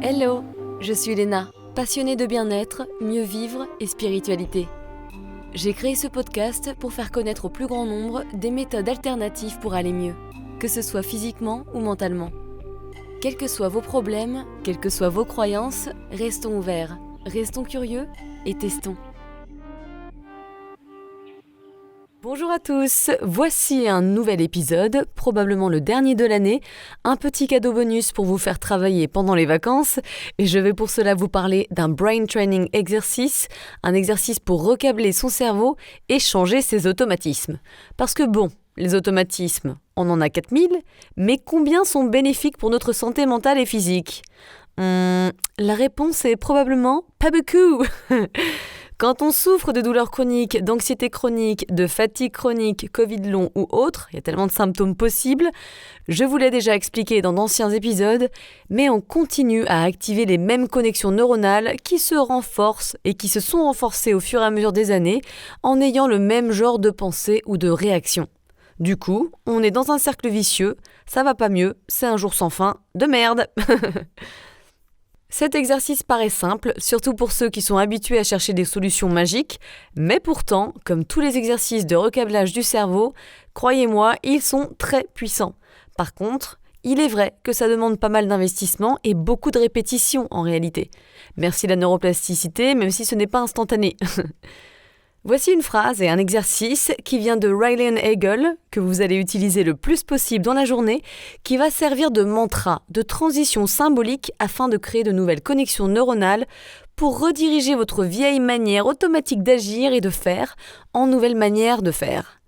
Hello, je suis Léna, passionnée de bien-être, mieux vivre et spiritualité. J'ai créé ce podcast pour faire connaître au plus grand nombre des méthodes alternatives pour aller mieux, que ce soit physiquement ou mentalement. Quels que soient vos problèmes, quelles que soient vos croyances, restons ouverts, restons curieux et testons. Bonjour à tous, voici un nouvel épisode, probablement le dernier de l'année, un petit cadeau bonus pour vous faire travailler pendant les vacances et je vais pour cela vous parler d'un brain training exercice, un exercice pour recabler son cerveau et changer ses automatismes. Parce que bon, les automatismes, on en a 4000, mais combien sont bénéfiques pour notre santé mentale et physique ? La réponse est probablement pas beaucoup. Quand on souffre de douleurs chroniques, d'anxiété chronique, de fatigue chronique, Covid long ou autre, il y a tellement de symptômes possibles, je vous l'ai déjà expliqué dans d'anciens épisodes, mais on continue à activer les mêmes connexions neuronales qui se renforcent et qui se sont renforcées au fur et à mesure des années en ayant le même genre de pensée ou de réaction. Du coup, on est dans un cercle vicieux, ça va pas mieux, c'est un jour sans fin, de merde. Cet exercice paraît simple, surtout pour ceux qui sont habitués à chercher des solutions magiques, mais pourtant, comme tous les exercices de recablage du cerveau, croyez-moi, ils sont très puissants. Par contre, il est vrai que ça demande pas mal d'investissement et beaucoup de répétitions en réalité. Merci la neuroplasticité, même si ce n'est pas instantané. Voici une phrase et un exercice qui vient de Ryan Hagel, que vous allez utiliser le plus possible dans la journée, qui va servir de mantra, de transition symbolique afin de créer de nouvelles connexions neuronales pour rediriger votre vieille manière automatique d'agir et de faire en nouvelle manière de faire.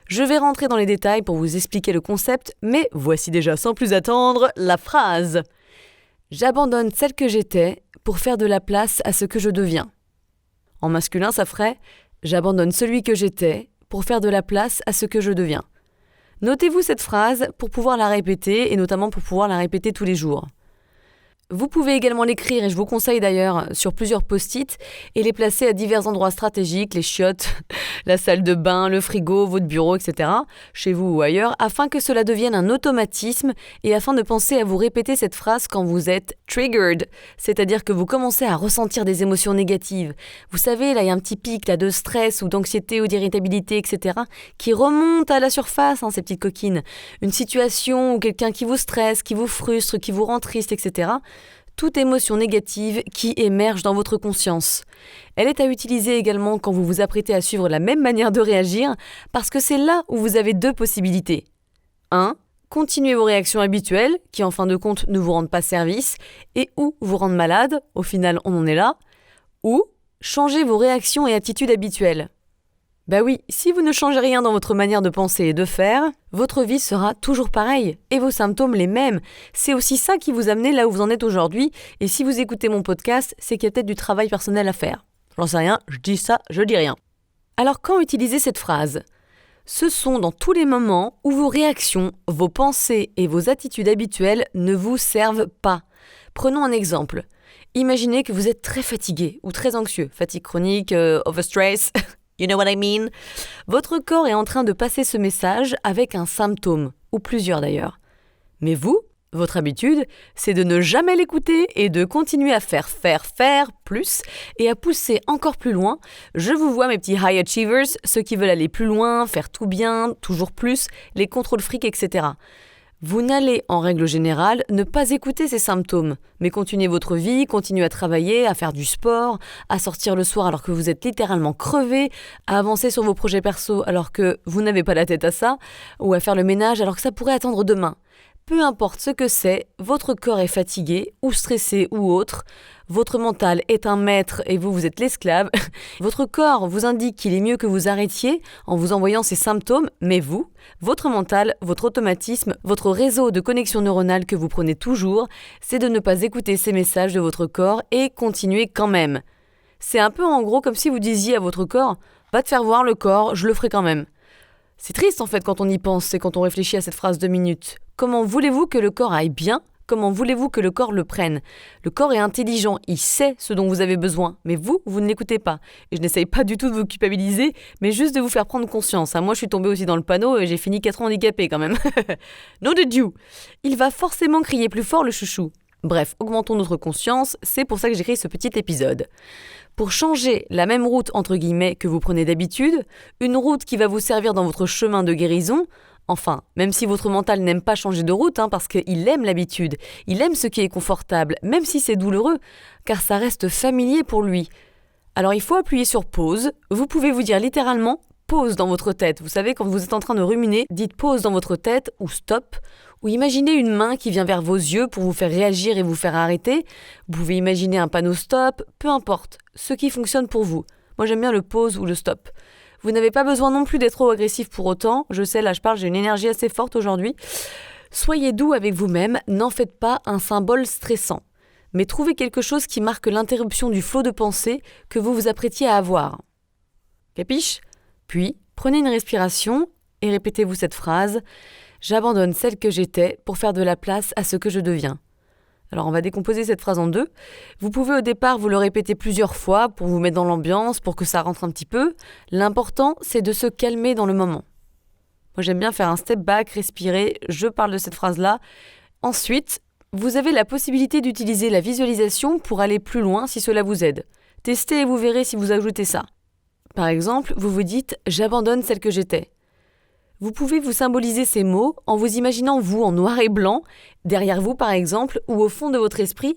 Je vais rentrer dans les détails pour vous expliquer le concept, mais voici déjà sans plus attendre la phrase. J'abandonne celle que j'étais pour faire de la place à ce que je deviens. En masculin, ça ferait « J'abandonne celui que j'étais pour faire de la place à ce que je deviens ». Notez-vous cette phrase pour pouvoir la répéter et notamment pour pouvoir la répéter tous les jours. Vous pouvez également l'écrire, et je vous conseille d'ailleurs, sur plusieurs post-it et les placer à divers endroits stratégiques, les chiottes, la salle de bain, le frigo, votre bureau, etc., chez vous ou ailleurs, afin que cela devienne un automatisme et afin de penser à vous répéter cette phrase quand vous êtes triggered, c'est-à-dire que vous commencez à ressentir des émotions négatives. Vous savez, là, il y a un petit pic là, de stress ou d'anxiété ou d'irritabilité, etc., qui remonte à la surface, ces petites coquines. Une situation ou quelqu'un qui vous stresse, qui vous frustre, qui vous rend triste, etc., toute émotion négative qui émerge dans votre conscience. Elle est à utiliser également quand vous vous apprêtez à suivre la même manière de réagir, parce que c'est là où vous avez deux possibilités. 1. Continuez vos réactions habituelles, qui en fin de compte ne vous rendent pas service, et ou vous rendent malade, au final on en est là, ou changez vos réactions et attitudes habituelles. Bah oui, si vous ne changez rien dans votre manière de penser et de faire, votre vie sera toujours pareille et vos symptômes les mêmes. C'est aussi ça qui vous amène là où vous en êtes aujourd'hui et si vous écoutez mon podcast, c'est qu'il y a peut-être du travail personnel à faire. J'en sais rien, je dis ça, je dis rien. Alors quand utiliser cette phrase ? Ce sont dans tous les moments où vos réactions, vos pensées et vos attitudes habituelles ne vous servent pas. Prenons un exemple. Imaginez que vous êtes très fatigué ou très anxieux, fatigue chronique, overstress... You know what I mean? Votre corps est en train de passer ce message avec un symptôme, ou plusieurs d'ailleurs. Mais vous, votre habitude, c'est de ne jamais l'écouter et de continuer à faire plus et à pousser encore plus loin. Je vous vois mes petits high achievers, ceux qui veulent aller plus loin, faire tout bien, toujours plus, les contrôles fric, etc. Vous n'allez, en règle générale, ne pas écouter ces symptômes, mais continuez votre vie, continuez à travailler, à faire du sport, à sortir le soir alors que vous êtes littéralement crevé, à avancer sur vos projets perso alors que vous n'avez pas la tête à ça, ou à faire le ménage alors que ça pourrait attendre demain. Peu importe ce que c'est, votre corps est fatigué, ou stressé, ou autre. Votre mental est un maître et vous êtes l'esclave. Votre corps vous indique qu'il est mieux que vous arrêtiez en vous envoyant ces symptômes, mais vous, votre mental, votre automatisme, votre réseau de connexion neuronale que vous prenez toujours, c'est de ne pas écouter ces messages de votre corps et continuer quand même. C'est un peu en gros comme si vous disiez à votre corps « Va te faire voir le corps, je le ferai quand même ». C'est triste en fait quand on y pense et quand on réfléchit à cette phrase 2 minutes. Comment voulez-vous que le corps aille bien ? Comment voulez-vous que le corps le prenne ? Le corps est intelligent, il sait ce dont vous avez besoin, mais vous ne l'écoutez pas. Et je n'essaye pas du tout de vous culpabiliser, mais juste de vous faire prendre conscience. Moi, je suis tombée aussi dans le panneau et j'ai fini 4 ans handicapée quand même. No de Dieu. Il va forcément crier plus fort le chouchou. Bref, augmentons notre conscience, c'est pour ça que j'ai créé ce petit épisode. Pour changer la même route entre guillemets que vous prenez d'habitude, une route qui va vous servir dans votre chemin de guérison, enfin, même si votre mental n'aime pas changer de route, parce qu'il aime l'habitude, il aime ce qui est confortable, même si c'est douloureux, car ça reste familier pour lui. Alors il faut appuyer sur pause, vous pouvez vous dire littéralement pause dans votre tête. Vous savez, quand vous êtes en train de ruminer, dites pause dans votre tête ou stop, ou imaginez une main qui vient vers vos yeux pour vous faire réagir et vous faire arrêter. Vous pouvez imaginer un panneau stop, peu importe, ce qui fonctionne pour vous. Moi j'aime bien le pause ou le stop. Vous n'avez pas besoin non plus d'être trop agressif pour autant. Je sais, là je parle, j'ai une énergie assez forte aujourd'hui. Soyez doux avec vous-même, n'en faites pas un symbole stressant. Mais trouvez quelque chose qui marque l'interruption du flot de pensée que vous vous apprêtiez à avoir. Capiche ? Puis, prenez une respiration et répétez-vous cette phrase « J'abandonne celle que j'étais pour faire de la place à ce que je deviens ». Alors on va décomposer cette phrase en deux. Vous pouvez au départ vous le répéter plusieurs fois pour vous mettre dans l'ambiance, pour que ça rentre un petit peu. L'important, c'est de se calmer dans le moment. Moi j'aime bien faire un step back, respirer, je parle de cette phrase-là. Ensuite, vous avez la possibilité d'utiliser la visualisation pour aller plus loin si cela vous aide. Testez et vous verrez si vous ajoutez ça. Par exemple, vous vous dites « J'abandonne celle que j'étais ». Vous pouvez vous symboliser ces mots en vous imaginant vous en noir et blanc, derrière vous par exemple, ou au fond de votre esprit,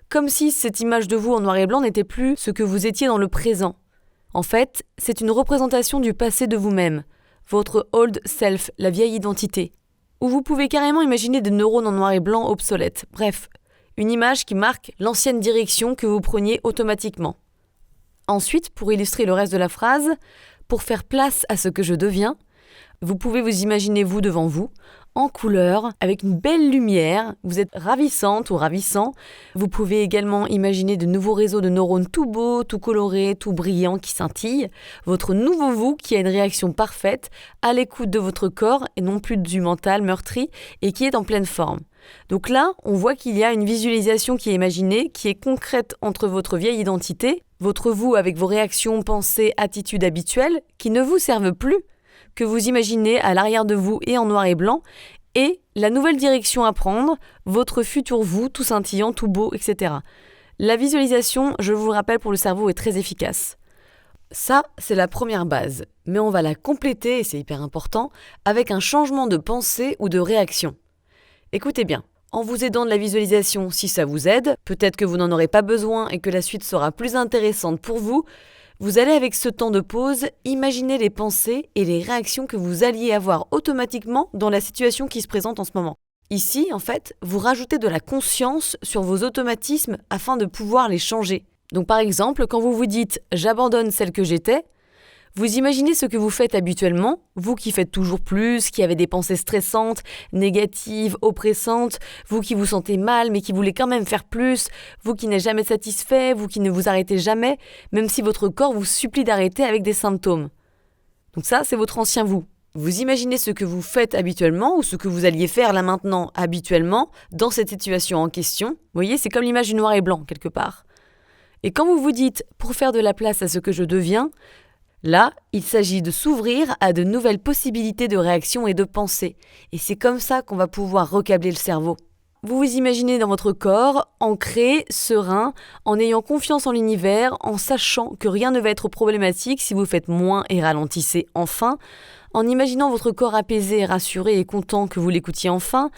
comme si cette image de vous en noir et blanc n'était plus ce que vous étiez dans le présent. En fait, c'est une représentation du passé de vous-même, votre old self, la vieille identité. Ou vous pouvez carrément imaginer des neurones en noir et blanc obsolètes. Bref, une image qui marque l'ancienne direction que vous preniez automatiquement. Ensuite, pour illustrer le reste de la phrase, pour faire place à ce que je deviens, vous pouvez vous imaginer vous devant vous, en couleur, avec une belle lumière, vous êtes ravissante ou ravissant. Vous pouvez également imaginer de nouveaux réseaux de neurones tout beaux, tout colorés, tout brillants qui scintillent. Votre nouveau vous qui a une réaction parfaite, à l'écoute de votre corps et non plus du mental meurtri et qui est en pleine forme. Donc là, on voit qu'il y a une visualisation qui est imaginée, qui est concrète entre votre vieille identité, votre vous avec vos réactions, pensées, attitudes habituelles, qui ne vous servent plus, que vous imaginez à l'arrière de vous et en noir et blanc, et la nouvelle direction à prendre, votre futur vous, tout scintillant, tout beau, etc. La visualisation, je vous le rappelle, pour le cerveau est très efficace. Ça, c'est la première base, mais on va la compléter, et c'est hyper important, avec un changement de pensée ou de réaction. Écoutez bien, en vous aidant de la visualisation, si ça vous aide, peut-être que vous n'en aurez pas besoin et que la suite sera plus intéressante pour vous, vous allez avec ce temps de pause imaginer les pensées et les réactions que vous alliez avoir automatiquement dans la situation qui se présente en ce moment. Ici, en fait, vous rajoutez de la conscience sur vos automatismes afin de pouvoir les changer. Donc par exemple, quand vous vous dites « j'abandonne celle que j'étais », vous imaginez ce que vous faites habituellement, vous qui faites toujours plus, qui avez des pensées stressantes, négatives, oppressantes, vous qui vous sentez mal mais qui voulez quand même faire plus, vous qui n'êtes jamais satisfait, vous qui ne vous arrêtez jamais, même si votre corps vous supplie d'arrêter avec des symptômes. Donc ça, c'est votre ancien vous. Vous imaginez ce que vous faites habituellement ou ce que vous alliez faire là maintenant habituellement dans cette situation en question. Vous voyez, c'est comme l'image du noir et blanc quelque part. Et quand vous vous dites « pour faire de la place à ce que je deviens », là, il s'agit de s'ouvrir à de nouvelles possibilités de réaction et de pensée. Et c'est comme ça qu'on va pouvoir recabler le cerveau. Vous vous imaginez dans votre corps, ancré, serein, en ayant confiance en l'univers, en sachant que rien ne va être problématique si vous faites moins et ralentissez enfin, en imaginant votre corps apaisé, rassuré et content que vous l'écoutiez enfin,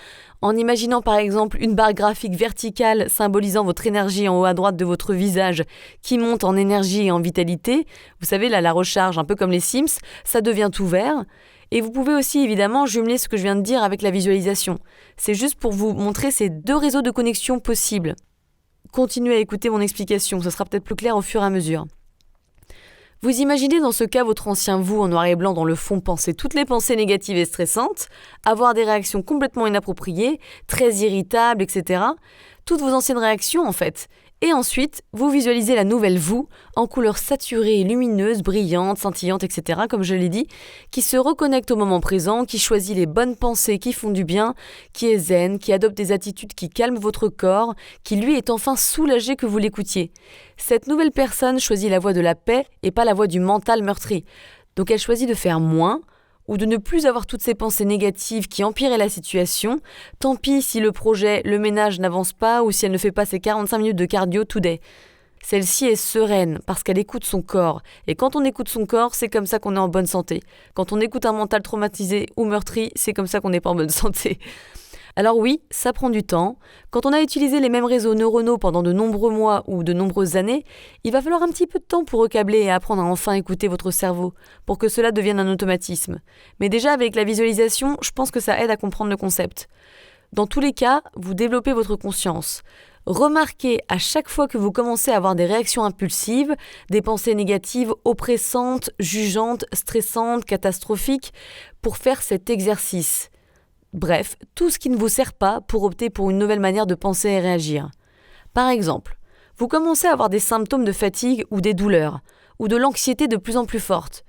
en imaginant par exemple une barre graphique verticale symbolisant votre énergie en haut à droite de votre visage qui monte en énergie et en vitalité. Vous savez, là, la recharge, un peu comme les Sims, ça devient tout vert. Et vous pouvez aussi évidemment jumeler ce que je viens de dire avec la visualisation. C'est juste pour vous montrer ces deux réseaux de connexion possibles. Continuez à écouter mon explication, ça sera peut-être plus clair au fur et à mesure. Vous imaginez dans ce cas votre ancien vous en noir et blanc dans le fond penser toutes les pensées négatives et stressantes, avoir des réactions complètement inappropriées, très irritables, etc. Toutes vos anciennes réactions en fait. Et ensuite, vous visualisez la nouvelle vous, en couleurs saturées, lumineuses, brillantes, scintillantes, etc., comme je l'ai dit, qui se reconnecte au moment présent, qui choisit les bonnes pensées qui font du bien, qui est zen, qui adopte des attitudes qui calment votre corps, qui lui est enfin soulagé que vous l'écoutiez. Cette nouvelle personne choisit la voie de la paix et pas la voie du mental meurtri. Donc elle choisit de faire moins, ou de ne plus avoir toutes ces pensées négatives qui empiraient la situation, tant pis si le projet, le ménage n'avance pas ou si elle ne fait pas ses 45 minutes de cardio today. Celle-ci est sereine parce qu'elle écoute son corps. Et quand on écoute son corps, c'est comme ça qu'on est en bonne santé. Quand on écoute un mental traumatisé ou meurtri, c'est comme ça qu'on n'est pas en bonne santé. Alors oui, ça prend du temps. Quand on a utilisé les mêmes réseaux neuronaux pendant de nombreux mois ou de nombreuses années, il va falloir un petit peu de temps pour recabler et apprendre à enfin écouter votre cerveau, pour que cela devienne un automatisme. Mais déjà avec la visualisation, je pense que ça aide à comprendre le concept. Dans tous les cas, vous développez votre conscience. Remarquez à chaque fois que vous commencez à avoir des réactions impulsives, des pensées négatives, oppressantes, jugeantes, stressantes, catastrophiques, pour faire cet exercice. Bref, tout ce qui ne vous sert pas pour opter pour une nouvelle manière de penser et réagir. Par exemple, vous commencez à avoir des symptômes de fatigue ou des douleurs, ou de l'anxiété de plus en plus forte.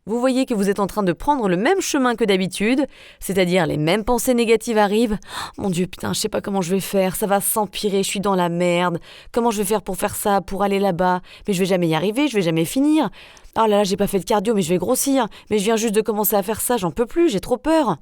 Vous voyez que vous êtes en train de prendre le même chemin que d'habitude, c'est-à-dire les mêmes pensées négatives arrivent. Oh, mon Dieu, putain, je sais pas comment je vais faire, ça va s'empirer, je suis dans la merde. Comment je vais faire pour faire ça, pour aller là-bas? Mais je vais jamais y arriver, je vais jamais finir. Oh là là, j'ai pas fait de cardio, mais je vais grossir. Mais je viens juste de commencer à faire ça, j'en peux plus, j'ai trop peur.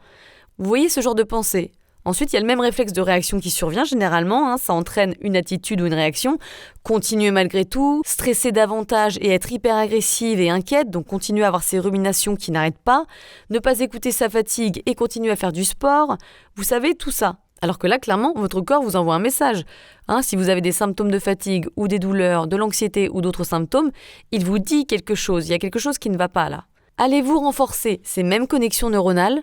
Vous voyez ce genre de pensée? Ensuite, il y a le même réflexe de réaction qui survient généralement, ça entraîne une attitude ou une réaction. Continuer malgré tout, stresser davantage et être hyper agressive et inquiète, donc continuer à avoir ces ruminations qui n'arrêtent pas, ne pas écouter sa fatigue et continuer à faire du sport. Vous savez, tout ça. Alors que là, clairement, votre corps vous envoie un message. Si vous avez des symptômes de fatigue ou des douleurs, de l'anxiété ou d'autres symptômes, il vous dit quelque chose, il y a quelque chose qui ne va pas là. Allez-vous renforcer ces mêmes connexions neuronales ?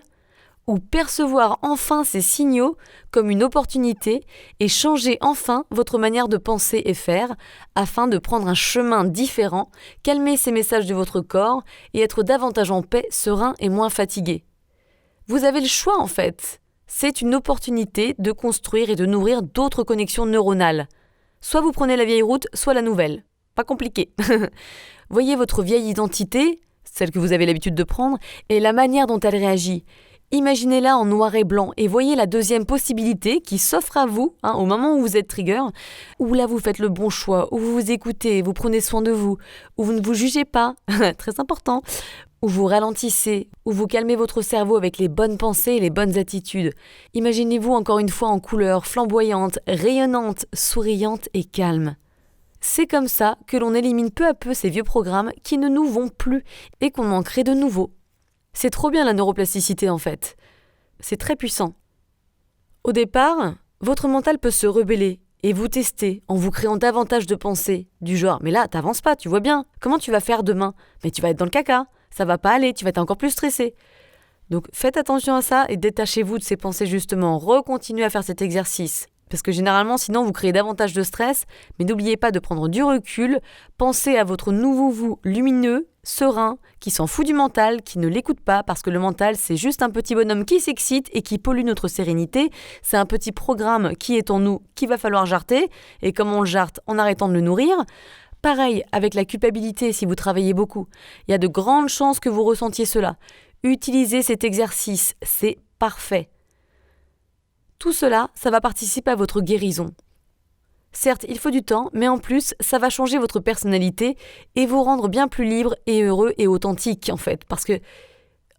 Ou percevoir enfin ces signaux comme une opportunité et changer enfin votre manière de penser et faire afin de prendre un chemin différent, calmer ces messages de votre corps et être davantage en paix, serein et moins fatigué. Vous avez le choix en fait. C'est une opportunité de construire et de nourrir d'autres connexions neuronales. Soit vous prenez la vieille route, soit la nouvelle. Pas compliqué. Voyez votre vieille identité, celle que vous avez l'habitude de prendre, et la manière dont elle réagit. Imaginez-la en noir et blanc et voyez la deuxième possibilité qui s'offre à vous au moment où vous êtes trigger, où là vous faites le bon choix, où vous vous écoutez, vous prenez soin de vous, où vous ne vous jugez pas, très important, où vous ralentissez, où vous calmez votre cerveau avec les bonnes pensées et les bonnes attitudes. Imaginez-vous encore une fois en couleur flamboyante, rayonnante, souriante et calme. C'est comme ça que l'on élimine peu à peu ces vieux programmes qui ne nous vont plus et qu'on en crée de nouveaux. C'est trop bien la neuroplasticité en fait. C'est très puissant. Au départ, votre mental peut se rebeller et vous tester en vous créant davantage de pensées, du genre « mais là, t'avances pas, tu vois bien, comment tu vas faire demain? Mais tu vas être dans le caca, ça va pas aller, tu vas être encore plus stressé. » Donc faites attention à ça et détachez-vous de ces pensées justement, recontinuez à faire cet exercice. Parce que généralement, sinon, vous créez davantage de stress, mais n'oubliez pas de prendre du recul, pensez à votre nouveau vous lumineux, serein, qui s'en fout du mental, qui ne l'écoute pas, parce que le mental, c'est juste un petit bonhomme qui s'excite et qui pollue notre sérénité. C'est un petit programme qui est en nous, qu'il va falloir jarter, et comme on le jarte en arrêtant de le nourrir. Pareil avec la culpabilité si vous travaillez beaucoup. Il y a de grandes chances que vous ressentiez cela. Utilisez cet exercice, c'est parfait. Tout cela, ça va participer à votre guérison. Certes, il faut du temps, mais en plus, ça va changer votre personnalité et vous rendre bien plus libre et heureux et authentique, en fait. Parce que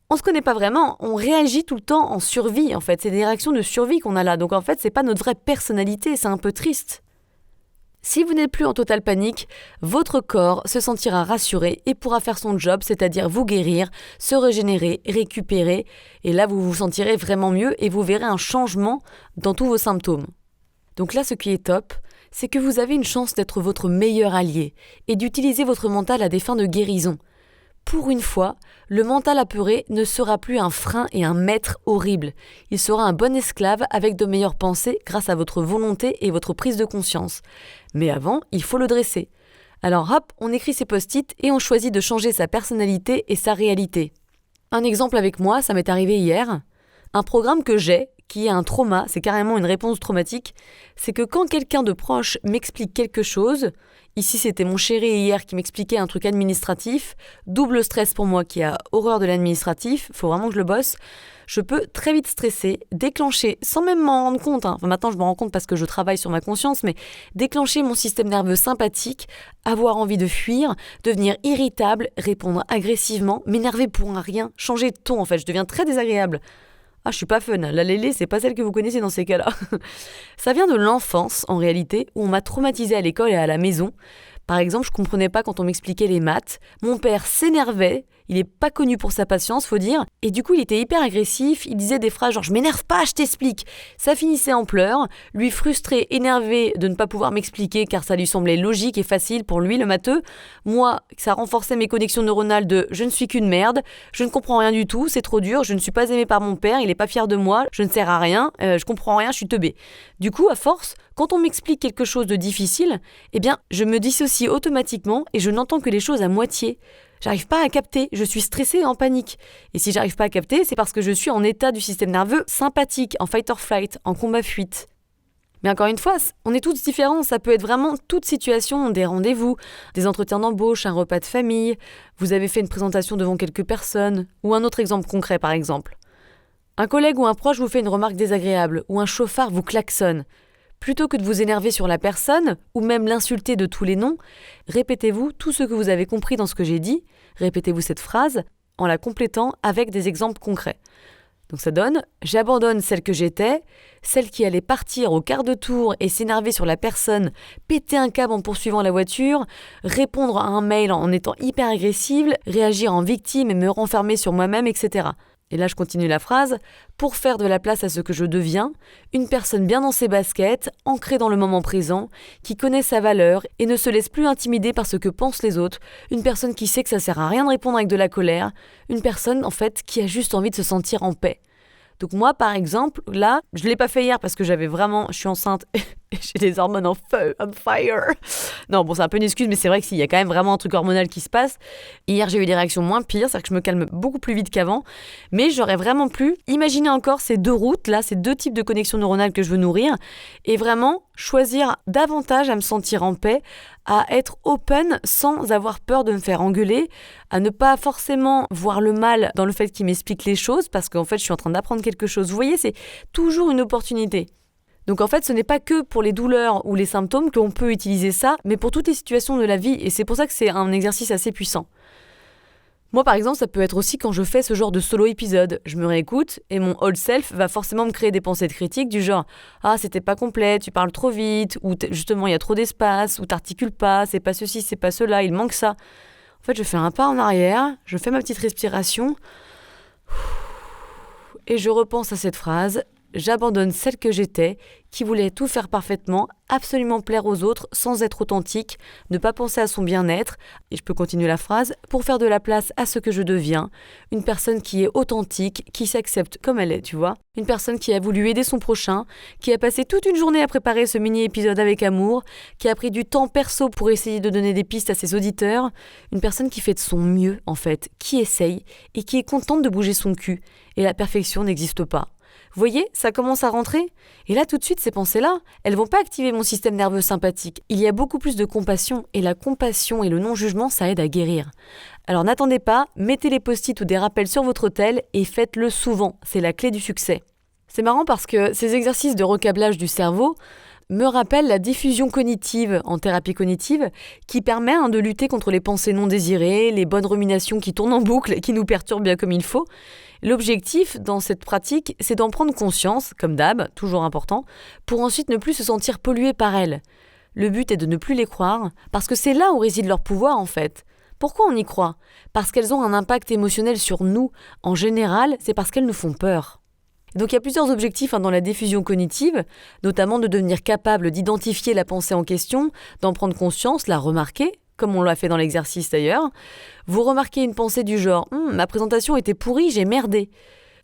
on se connaît pas vraiment, on réagit tout le temps en survie, en fait. C'est des réactions de survie qu'on a là. Donc en fait, c'est pas notre vraie personnalité, c'est un peu triste. Si vous n'êtes plus en totale panique, votre corps se sentira rassuré et pourra faire son job, c'est-à-dire vous guérir, se régénérer, récupérer. Et là, vous vous sentirez vraiment mieux et vous verrez un changement dans tous vos symptômes. Donc là, ce qui est top, c'est que vous avez une chance d'être votre meilleur allié et d'utiliser votre mental à des fins de guérison. Pour une fois, le mental apeuré ne sera plus un frein et un maître horrible. Il sera un bon esclave avec de meilleures pensées grâce à votre volonté et votre prise de conscience. Mais avant, il faut le dresser. Alors hop, on écrit ses post-it et on choisit de changer sa personnalité et sa réalité. Un exemple avec moi, ça m'est arrivé hier. Un programme que j'ai, qui est un trauma, c'est carrément une réponse traumatique, c'est que quand quelqu'un de proche m'explique quelque chose, ici c'était mon chéri hier qui m'expliquait un truc administratif, double stress pour moi qui a horreur de l'administratif, faut vraiment que je le bosse, je peux très vite stresser, déclencher, sans même m'en rendre compte, hein. Enfin, maintenant je m'en rends compte parce que je travaille sur ma conscience, mais déclencher mon système nerveux sympathique, avoir envie de fuir, devenir irritable, répondre agressivement, m'énerver pour un rien, changer de ton en fait, je deviens très désagréable. Ah, je suis pas fun, la Lélé, c'est pas celle que vous connaissez dans ces cas-là. Ça vient de l'enfance, en réalité, où on m'a traumatisée à l'école et à la maison. Par exemple, je comprenais pas quand on m'expliquait les maths. Mon père s'énervait, il est pas connu pour sa patience, faut dire. Et du coup, il était hyper agressif, il disait des phrases genre « je m'énerve pas, je t'explique ». Ça finissait en pleurs, lui frustré, énervé de ne pas pouvoir m'expliquer car ça lui semblait logique et facile pour lui, le matheux. Moi, ça renforçait mes connexions neuronales de « je ne suis qu'une merde, je ne comprends rien du tout, c'est trop dur, je ne suis pas aimé par mon père, il est pas fier de moi, je ne sers à rien, je comprends rien, je suis teubé ». Du coup, à force, quand on m'explique quelque chose de difficile, eh bien, je me dissocie automatiquement et je n'entends que les choses à moitié. J'arrive pas à capter, je suis stressée et en panique. Et si j'arrive pas à capter, c'est parce que je suis en état du système nerveux sympathique, en fight or flight, en combat-fuite. Mais encore une fois, on est tous différents, ça peut être vraiment toute situation, des rendez-vous, des entretiens d'embauche, un repas de famille, vous avez fait une présentation devant quelques personnes, ou un autre exemple concret par exemple. Un collègue ou un proche vous fait une remarque désagréable, ou un chauffard vous klaxonne. Plutôt que de vous énerver sur la personne, ou même l'insulter de tous les noms, répétez-vous tout ce que vous avez compris dans ce que j'ai dit, répétez-vous cette phrase en la complétant avec des exemples concrets. Donc ça donne « j'abandonne celle que j'étais, celle qui allait partir au quart de tour et s'énerver sur la personne, péter un câble en poursuivant la voiture, répondre à un mail en étant hyper agressive, réagir en victime et me renfermer sur moi-même, etc. » Et là, je continue la phrase. « Pour faire de la place à ce que je deviens, une personne bien dans ses baskets, ancrée dans le moment présent, qui connaît sa valeur et ne se laisse plus intimider par ce que pensent les autres, une personne qui sait que ça sert à rien de répondre avec de la colère, une personne, en fait, qui a juste envie de se sentir en paix. » Donc moi, par exemple, là, je ne l'ai pas fait hier parce que je suis enceinte et j'ai des hormones en feu, on fire. Non, bon, c'est un peu une excuse, mais c'est vrai que s'il y a quand même vraiment un truc hormonal qui se passe. Hier, j'ai eu des réactions moins pires, c'est-à-dire que je me calme beaucoup plus vite qu'avant. Mais j'aurais vraiment pu imaginer encore ces deux routes, là, ces deux types de connexions neuronales que je veux nourrir, et vraiment choisir davantage à me sentir en paix, à être open sans avoir peur de me faire engueuler, à ne pas forcément voir le mal dans le fait qu'il m'explique les choses, parce qu'en fait, je suis en train d'apprendre quelque chose. Vous voyez, c'est toujours une opportunité. Donc en fait, ce n'est pas que pour les douleurs ou les symptômes qu'on peut utiliser ça, mais pour toutes les situations de la vie, et c'est pour ça que c'est un exercice assez puissant. Moi, par exemple, ça peut être aussi quand je fais ce genre de solo épisode. Je me réécoute et mon old self va forcément me créer des pensées de critique du genre « Ah, c'était pas complet, tu parles trop vite » ou « Justement, il y a trop d'espace » ou « T'articules pas, c'est pas ceci, c'est pas cela, il manque ça ». En fait, je fais un pas en arrière, je fais ma petite respiration et je repense à cette phrase. J'abandonne celle que j'étais, qui voulait tout faire parfaitement, absolument plaire aux autres sans être authentique, ne pas penser à son bien-être, et je peux continuer la phrase, pour faire de la place à ce que je deviens, une personne qui est authentique, qui s'accepte comme elle est, tu vois, une personne qui a voulu aider son prochain, qui a passé toute une journée à préparer ce mini-épisode avec amour, qui a pris du temps perso pour essayer de donner des pistes à ses auditeurs, une personne qui fait de son mieux, en fait, qui essaye, et qui est contente de bouger son cul, et la perfection n'existe pas. Vous voyez, ça commence à rentrer. Et là, tout de suite, ces pensées-là, elles vont pas activer mon système nerveux sympathique. Il y a beaucoup plus de compassion. Et la compassion et le non-jugement, ça aide à guérir. Alors n'attendez pas, mettez les post-it ou des rappels sur votre tel et faites-le souvent. C'est la clé du succès. C'est marrant parce que ces exercices de recablage du cerveau me rappellent la diffusion cognitive en thérapie cognitive qui permet de lutter contre les pensées non désirées, les bonnes ruminations qui tournent en boucle et qui nous perturbent bien comme il faut. L'objectif dans cette pratique, c'est d'en prendre conscience, comme d'hab, toujours important, pour ensuite ne plus se sentir pollué par elles. Le but est de ne plus les croire, parce que c'est là où réside leur pouvoir en fait. Pourquoi on y croit ? Parce qu'elles ont un impact émotionnel sur nous. En général, c'est parce qu'elles nous font peur. Donc il y a plusieurs objectifs dans la diffusion cognitive, notamment de devenir capable d'identifier la pensée en question, d'en prendre conscience, la remarquer, comme on l'a fait dans l'exercice d'ailleurs. Vous remarquez une pensée du genre « Ma présentation était pourrie, j'ai merdé ».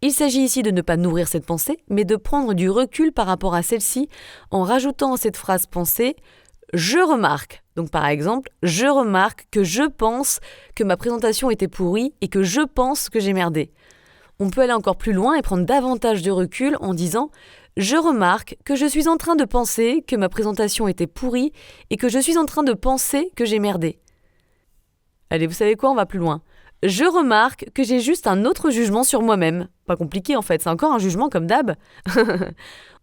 Il s'agit ici de ne pas nourrir cette pensée, mais de prendre du recul par rapport à celle-ci en rajoutant à cette phrase pensée « Je remarque ». Donc par exemple, je remarque que je pense que ma présentation était pourrie et que je pense que j'ai merdé. On peut aller encore plus loin et prendre davantage de recul en disant « Je remarque que je suis en train de penser que ma présentation était pourrie et que je suis en train de penser que j'ai merdé. » Allez, vous savez quoi, on va plus loin. je remarque que j'ai juste un autre jugement sur moi-même. Pas compliqué en fait, c'est encore un jugement comme d'hab.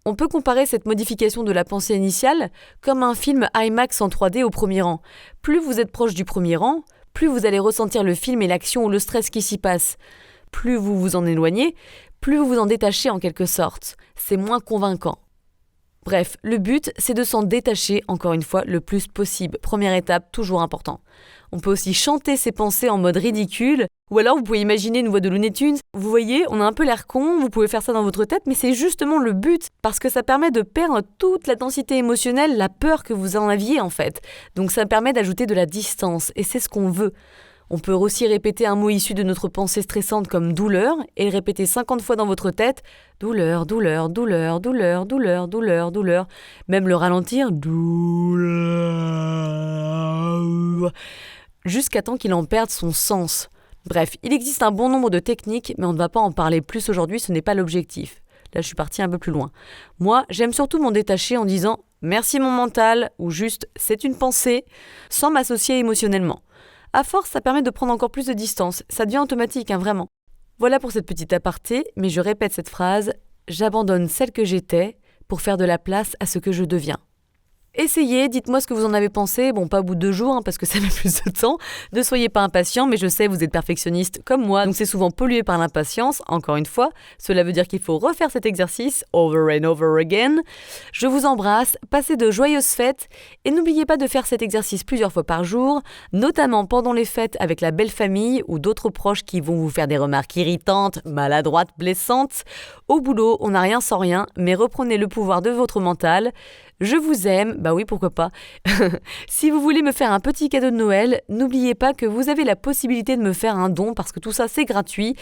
On peut comparer cette modification de la pensée initiale comme un film IMAX en 3D au premier rang. Plus vous êtes proche du premier rang, plus vous allez ressentir le film et l'action ou le stress qui s'y passe. Plus vous vous en éloignez, plus vous vous en détachez en quelque sorte. C'est moins convaincant. Bref, le but, c'est de s'en détacher, encore une fois, le plus possible. Première étape, toujours important. On peut aussi chanter ses pensées en mode ridicule, ou alors vous pouvez imaginer une voix de Looney Tunes. Vous voyez, on a un peu l'air con, vous pouvez faire ça dans votre tête, mais c'est justement le but, parce que ça permet de perdre toute la densité émotionnelle, la peur que vous en aviez en fait. Donc ça permet d'ajouter de la distance, et c'est ce qu'on veut. On peut aussi répéter un mot issu de notre pensée stressante comme douleur et le répéter 50 fois dans votre tête. Douleur, douleur, douleur, douleur, douleur, douleur, douleur. Même le ralentir. Douleur. Jusqu'à temps qu'il en perde son sens. Bref, il existe un bon nombre de techniques, mais on ne va pas en parler plus aujourd'hui, ce n'est pas l'objectif. Là, je suis partie un peu plus loin. Moi, j'aime surtout m'en détacher en disant « merci mon mental » ou juste « c'est une pensée » sans m'associer émotionnellement. À force, ça permet de prendre encore plus de distance. Ça devient automatique, vraiment. Voilà pour cette petite aparté, mais je répète cette phrase « J'abandonne celle que j'étais pour faire de la place à ce que je deviens ». Essayez, dites-moi ce que vous en avez pensé, bon pas au bout de 2 jours parce que ça met plus de temps, ne soyez pas impatient mais je sais vous êtes perfectionniste comme moi donc c'est souvent pollué par l'impatience, encore une fois, cela veut dire qu'il faut refaire cet exercice over and over again. Je vous embrasse, passez de joyeuses fêtes et n'oubliez pas de faire cet exercice plusieurs fois par jour, notamment pendant les fêtes avec la belle famille ou d'autres proches qui vont vous faire des remarques irritantes, maladroites, blessantes. Au boulot, on n'a rien sans rien, mais reprenez le pouvoir de votre mental. Je vous aime, bah oui, pourquoi pas. Si vous voulez me faire un petit cadeau de Noël, n'oubliez pas que vous avez la possibilité de me faire un don parce que tout ça c'est gratuit.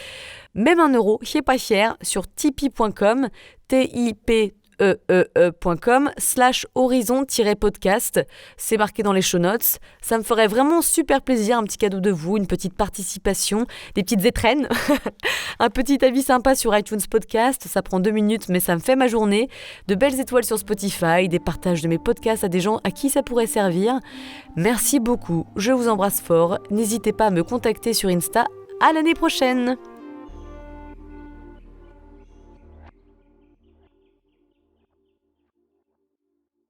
Même 1 euro, c'est pas cher, sur tipeee.com, tipeee.com/horizon-podcast. C'est marqué dans les show notes. Ça me ferait vraiment super plaisir, un petit cadeau de vous, une petite participation, des petites étrennes. Un petit avis sympa sur iTunes Podcast, ça prend 2 minutes mais ça me fait ma journée. De belles étoiles sur Spotify, des partages de mes podcasts à des gens à qui ça pourrait servir. Merci beaucoup, je vous embrasse fort. N'hésitez pas à me contacter sur Insta. À l'année prochaine!